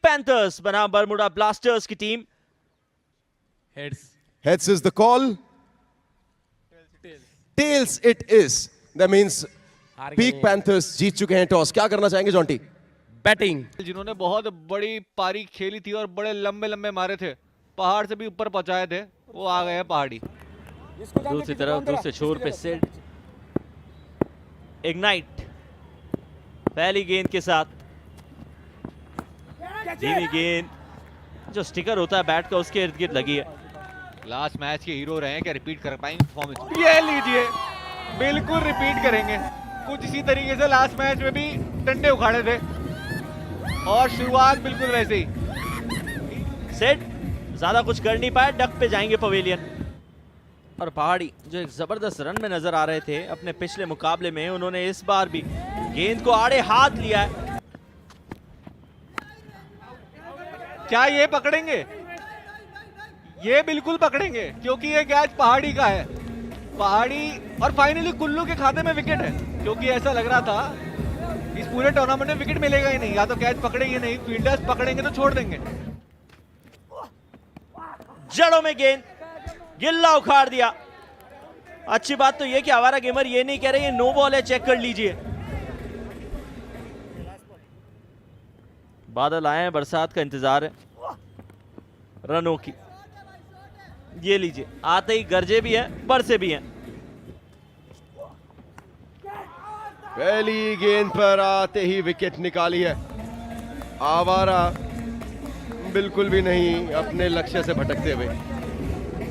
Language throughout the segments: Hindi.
पैंथर्स बना बरमुडा ब्लास्टर्स की team. Heads is the call. Tails it is. That means Peak Panthers जीत चुके हैं टॉस। क्या करना चाहेंगे जॉन्टी? बैटिंग। जिन्होंने बहुत बड़ी पारी खेली थी और बड़े लंबे लंबे मारे थे, पहाड़ से भी ऊपर पहुंचाए थे, वो आ गए हैं पहाड़ी। दूसरी तरफ दूसरे छोर पे सिड इग्नाइट पहली गेंद के साथ, धीमी गेंद जो स्टिकर होता है बैट का उसके इर्द गिर्द लगी है। लास्ट मैच के हीरो रहे हैं, क्या रिपीट कर पाएंगे परफॉर्मेंस? ये लीजिए, बिल्कुल रिपीट करेंगे। कुछ इसी तरीके से लास्ट मैच में भी डंडे उखाड़े थे और शुरुआत बिल्कुल वैसे ही। सेट ज्यादा कुछ कर नहीं पाए, डक पे जाएंगे पवेलियन। और पहाड़ी जो एक जबरदस्त रन में नजर आ रहे थे अपने पिछले मुकाबले में, उन्होंने इस बार भी गेंद को आड़े हाथ लिया है। क्या ये पकड़ेंगे? ये बिल्कुल पकड़ेंगे क्योंकि ये कैच पहाड़ी का है। पहाड़ी और फाइनली कुल्लू के खाते में विकेट है, क्योंकि ऐसा लग रहा था इस पूरे टूर्नामेंट में विकेट मिलेगा ही नहीं, या तो कैच पकड़ेंगे नहीं, फील्डर्स पकड़ेंगे तो छोड़ देंगे। जड़ों में गेंद, गिल्ला उखाड़ दिया। अच्छी बात तो ये कि आवारा गेमर ये नहीं कह रहे ये नो बॉल है, चेक कर लीजिए। बादल आए हैं, बरसात का इंतजार है रनों की। ये लीजिए, आते ही गरजे भी हैं, बरसे भी हैं। पहली गेंद पर आते ही विकेट निकाली है। आवारा बिल्कुल भी नहीं अपने लक्ष्य से भटकते हुए।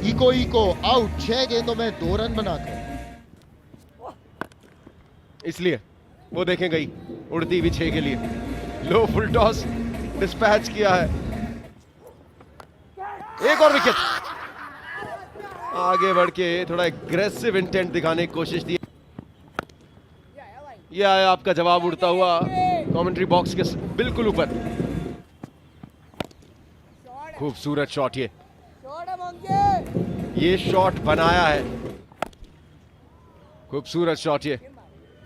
इको आउट, 6 गेंदों में 2 रन बनाकर। इसलिए वो देखें गई उड़ती हुई 6 के लिए। लो फुल टॉस डिस्पैच किया है। एक और विकेट। आगे बढ़ के थोड़ा एग्रेसिव इंटेंट दिखाने की कोशिश की। यह आया आपका जवाब उड़ता हुआ कमेंट्री बॉक्स के बिल्कुल ऊपर। खूबसूरत शॉट ये शॉट बनाया है। खूबसूरत शॉट ये,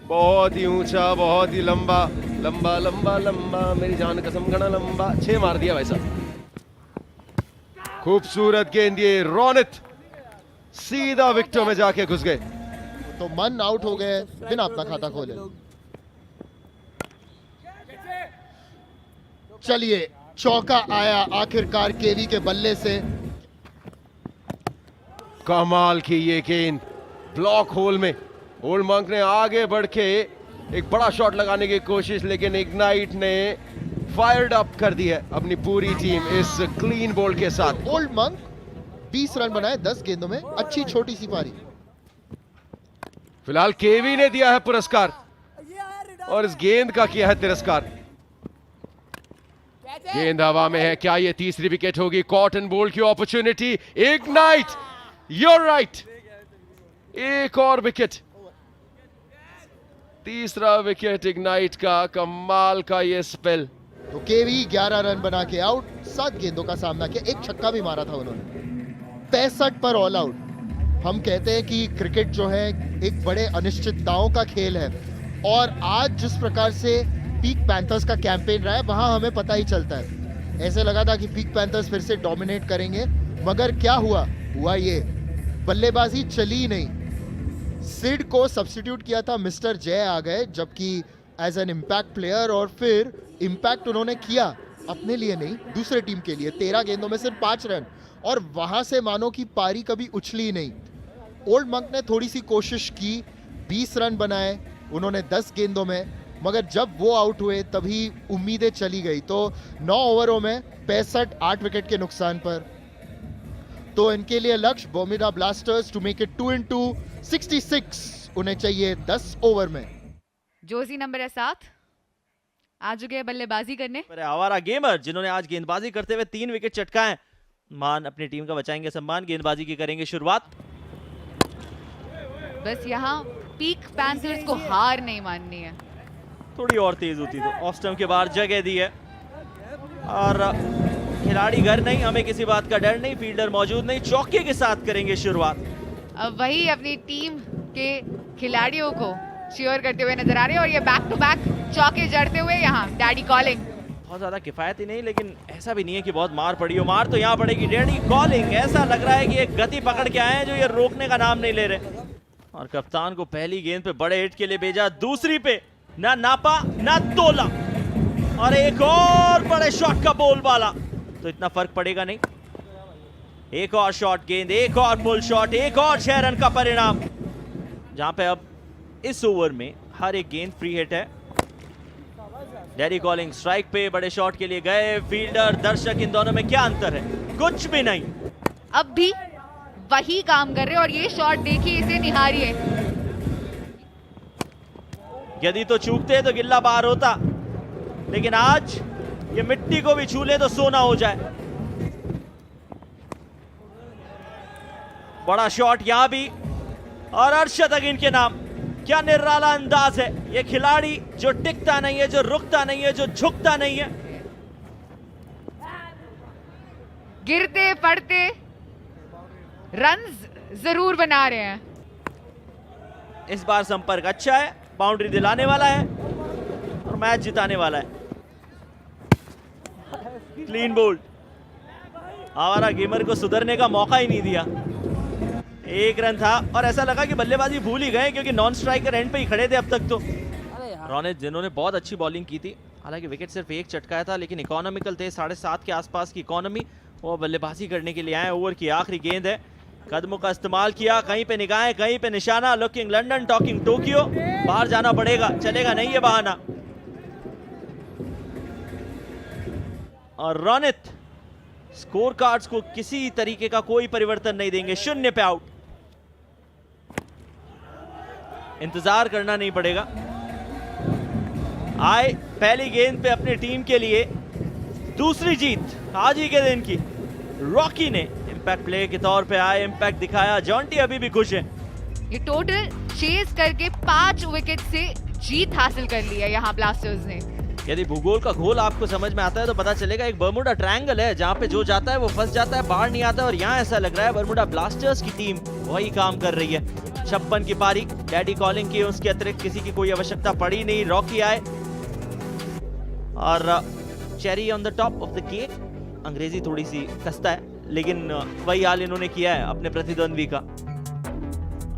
बहुत ही ऊंचा, बहुत ही लंबा लंबा लंबा लंबा, मेरी जान कसम घना लंबा। 6 मार दिया भाई साहब। खूबसूरत गेंद ये, रोनित सीधा विकेटों में जाके घुस गए। तो मन आउट हो गए बिना अपना खाता खोले। चलिए, चौका आया आखिरकार केवी के बल्ले से। कमाल की ये गेंद ब्लॉक होल में। ओल्ड मंक ने आगे बढ़ के एक बड़ा शॉट लगाने की कोशिश, लेकिन इग्नाइट ने फायर्ड अप कर दी है अपनी पूरी टीम इस क्लीन बॉल के साथ। ओल्ड मंक 20 रन बनाए 10 गेंदों में, अच्छी छोटी सी पारी। फिलहाल केवी ने दिया है पुरस्कार और इस गेंद का किया है तिरस्कार। गेंद हवा में है, क्या ये तीसरी विकेट होगी? कॉटन बोल्ड की अपॉर्चुनिटी। इग्नाइट, यूर राइट, एक और विकेट, तीसरा विकेट इग्नाइट का। कमाल का ये स्पेल। तो केवी 11 रन बना के आउट, 7 गेंदों का सामना किया, एक छक्का भी मारा था उन्होंने। 65 पर ऑल आउट। हम कहते हैं कि क्रिकेट जो है एक बड़े अनिश्चितताओं का खेल है, और आज जिस प्रकार से पीक पैंथर्स का कैंपेन रहा है वहां हमें पता ही चलता है। ऐसे लगा था कि पीक पैंथर्स फिर से डोमिनेट करेंगे, मगर क्या हुआ ये बल्लेबाजी चली नहीं। सिड को सब्स्टिट्यूट किया था, मिस्टर जय आ गए जबकि एज एन इम्पैक्ट प्लेयर, और फिर इम्पैक्ट उन्होंने किया अपने लिए नहीं, दूसरे टीम के लिए। 13 गेंदों में सिर्फ 5 रन, और वहां से मानो कि पारी कभी उछली नहीं। ओल्ड मंक ने थोड़ी सी कोशिश की, 20 रन बनाए उन्होंने 10 गेंदों में, मगर जब वो आउट हुए तभी उम्मीदें चली गई। तो 9 ओवरों में 65, 8 विकेट के नुकसान पर। तो इनके लिए लक्ष्य Bermuda blasters to make it 2 into 66 उन्हें चाहिए 10 ओवर में। जोशी नंबर 7 आ चुके हैं बल्लेबाजी करने। आवारा गेमर जिन्होंने आज गेंदबाजी करते हुए 3 विकेट चटकाए। मान अपनी टीम का बचाएंगे सम्मान, गेंदबाजी की करेंगे शुरुआत। बस यहाँ पीक पैंथर्स को हार नहीं माननी है। थोड़ी और तेज होती तो ऑफ स्टंप के बाहर जगह दी है, और खिलाड़ी घर नहीं, हमें किसी बात का डर नहीं, फील्डर मौजूद नहीं, चौके के साथ करेंगे शुरुआत। अब वही अपनी टीम के खिलाड़ियों को चीयर करते हुए नजर आ रहे हैं, और ये बैक टू बैक चौके जड़ते हुए यहाँ डैडी कॉलिंग। बहुत ज्यादा किफायती नहीं, लेकिन ऐसा भी नहीं है कि बहुत मार पड़ी हो। मार तो यहाँ पड़ेगी। डैडी कॉलिंग, ऐसा लग रहा है कि एक गति पकड़ के आए हैं जो ये रोकने का नाम नहीं ले रहे। और कप्तान को पहली गेंद पे बड़े हिट के लिए भेजा, दूसरी पे ना नापा ना तोला, और एक और बड़े शॉट का बोल वाला, तो इतना फर्क पड़ेगा नहीं। एक और शॉट गेंद, एक और पुल शॉट, एक और 6 रन का परिणाम, जहां पे अब इस ओवर में हर एक गेंद फ्री हिट है। डैडी कॉलिंग स्ट्राइक पे बड़े शॉट के लिए गए। फील्डर, दर्शक, इन दोनों में क्या अंतर है? कुछ भी नहीं। अब भी वही काम कर रहे हैं और ये शॉट देखिए, इसे निहारिए। यदि तो चूकते तो गिल्ला बाहर होता, लेकिन आज ये मिट्टी को भी छू ले तो सोना हो जाए। बड़ा शॉट यहां भी, और अर्शद इनके नाम। क्या निराला अंदाज है। ये खिलाड़ी जो टिकता नहीं है, जो रुकता नहीं है, जो झुकता नहीं है। गिरते पड़ते रन्स जरूर बना रहे हैं। इस बार संपर्क अच्छा है, बाउंड्री दिलाने वाला है और मैच जिताने वाला है। Clean bowled. आवारा गेमर को सुधरने का मौका ही नहीं दिया। एक रन था और ऐसा लगा कि बल्लेबाजी भूल ही गए, क्योंकि नॉन स्ट्राइकर एंड पे ही खड़े थे अब तक तो। रोनित, जिन्होंने बहुत अच्छी बॉलिंग की थी, हालांकि विकेट सिर्फ एक चटकाया था, लेकिन इकोनॉमिकल थे, 7.5 के आसपास की इकोनॉमी, वो बल्लेबाजी करने के लिए आए। ओवर की आखिरी गेंद है, कदमों का इस्तेमाल किया, कहीं पे निगाहें, कहीं पे निशाना। लुकिंग लंदन, टॉकिंग टोक्यो, बाहर जाना पड़ेगा, चलेगा नहीं ये बहाना। और रोनित स्कोर कार्ड्स को किसी तरीके का कोई परिवर्तन नहीं देंगे। 0 पे आउट। इंतजार करना नहीं पड़ेगा। आए पहली गेंद पे अपनी टीम के लिए दूसरी जीत आज ही के दिन की। रॉकी ने इंपैक्ट प्ले के तौर पे आए, इंपैक्ट दिखाया। जॉन्टी अभी भी खुश है। ये टोटल चेस करके 5 विकेट से जीत हासिल कर ली है यहाँ ब्लास्टर्स ने। यदि भूगोल का घोल आपको समझ में आता है तो पता चलेगा एक बर्मुडा ट्रायंगल है, जहां पे जो जाता है वो फंस जाता है, बाहर नहीं आता। और यहाँ ऐसा लग रहा है बर्मुडा ब्लास्टर्स की टीम वही काम कर रही है। 56 की पारी, डैडी कॉलिंग की, उसके अतिरिक्त किसी की कोई आवश्यकता पड़ी नहीं। रॉकी आए और cherry on the top of the cake. अंग्रेजी थोड़ी सी कसता है, लेकिन वही हाल इन्होंने किया है अपने प्रतिद्वंद्वी का।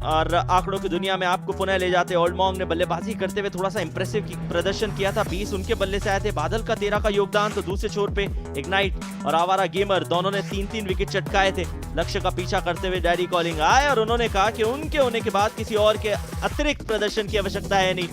और आंकड़ों की दुनिया में आपको पुनः ले जाते। ओल्डमोंग ने बल्लेबाजी करते हुए थोड़ा सा इंप्रेसिव प्रदर्शन किया था। 20 उनके बल्ले से आए थे, बादल का 13 का योगदान। तो दूसरे छोर पे इग्नाइट और आवारा गेमर दोनों ने 3-3 विकेट चटकाए थे। लक्ष्य का पीछा करते हुए डैडी कॉलिंग आए और उन्होंने कहा कि उनके होने के बाद किसी और के अतिरिक्त प्रदर्शन की आवश्यकता है नहीं।